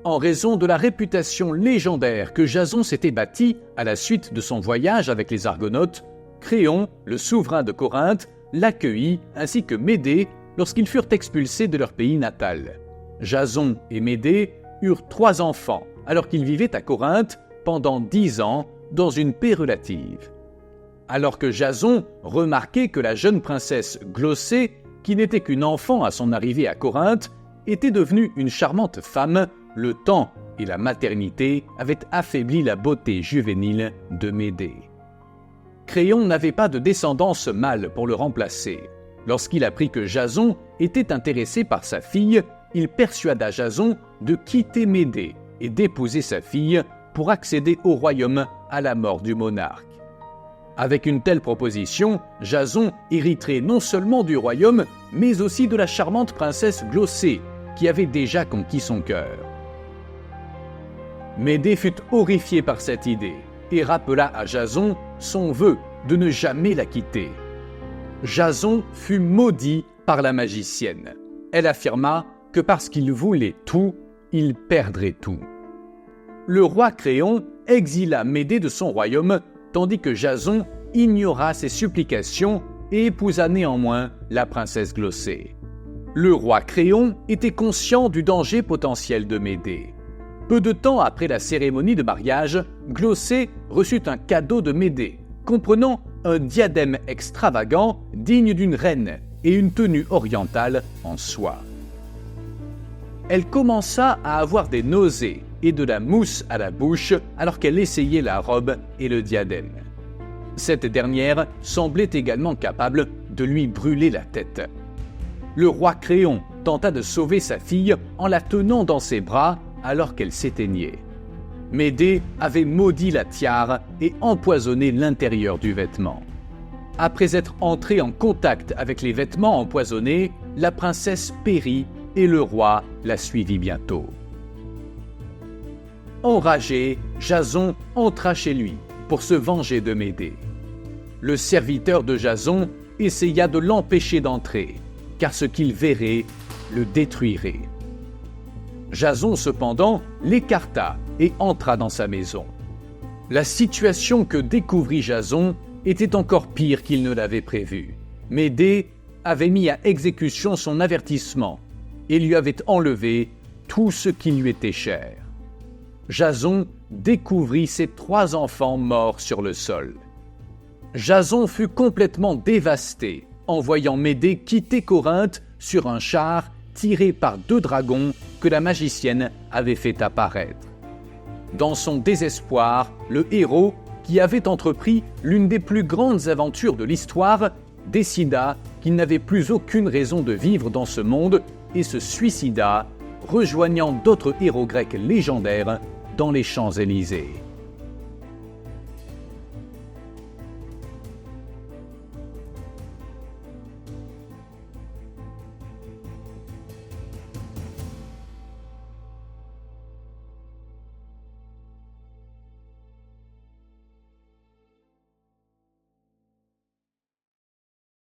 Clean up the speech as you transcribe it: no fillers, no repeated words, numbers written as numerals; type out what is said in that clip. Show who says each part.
Speaker 1: En raison de la réputation légendaire que Jason s'était bâtie à la suite de son voyage avec les Argonautes, Créon, le souverain de Corinthe, l'accueillit ainsi que Médée lorsqu'ils furent expulsés de leur pays natal. Jason et Médée eurent 3 enfants alors qu'ils vivaient à Corinthe pendant 10 ans dans une paix relative. Alors que Jason remarquait que la jeune princesse Glossée, qui n'était qu'une enfant à son arrivée à Corinthe, était devenue une charmante femme, le temps et la maternité avaient affaibli la beauté juvénile de Médée. Créon n'avait pas de descendance mâle pour le remplacer. Lorsqu'il apprit que Jason était intéressé par sa fille, il persuada Jason de quitter Médée et d'épouser sa fille pour accéder au royaume à la mort du monarque. Avec une telle proposition, Jason hériterait non seulement du royaume, mais aussi de la charmante princesse Glossée, qui avait déjà conquis son cœur. Médée fut horrifiée par cette idée et rappela à Jason son vœu de ne jamais la quitter. Jason fut maudit par la magicienne. Elle affirma que parce qu'il voulait tout, il perdrait tout. Le roi Créon exila Médée de son royaume, tandis que Jason ignora ses supplications et épousa néanmoins la princesse Glossée. Le roi Créon était conscient du danger potentiel de Médée. Peu de temps après la cérémonie de mariage, Glossée reçut un cadeau de Médée, comprenant un diadème extravagant digne d'une reine et une tenue orientale en soie. Elle commença à avoir des nausées et de la mousse à la bouche alors qu'elle essayait la robe et le diadème. Cette dernière semblait également capable de lui brûler la tête. Le roi Créon tenta de sauver sa fille en la tenant dans ses bras alors qu'elle s'éteignait. Médée avait maudit la tiare et empoisonné l'intérieur du vêtement. Après être entrée en contact avec les vêtements empoisonnés, la princesse périt et le roi la suivit bientôt. Enragé, Jason entra chez lui pour se venger de Médée. Le serviteur de Jason essaya de l'empêcher d'entrer, car ce qu'il verrait le détruirait. Jason, cependant, l'écarta et entra dans sa maison. La situation que découvrit Jason était encore pire qu'il ne l'avait prévu. Médée avait mis à exécution son avertissement et lui avait enlevé tout ce qui lui était cher. Jason découvrit ses 3 enfants morts sur le sol. Jason fut complètement dévasté en voyant Médée quitter Corinthe sur un char tiré par 2 dragons que la magicienne avait fait apparaître. Dans son désespoir, le héros, qui avait entrepris l'une des plus grandes aventures de l'histoire, décida qu'il n'avait plus aucune raison de vivre dans ce monde et se suicida, rejoignant d'autres héros grecs légendaires dans les Champs-Élysées.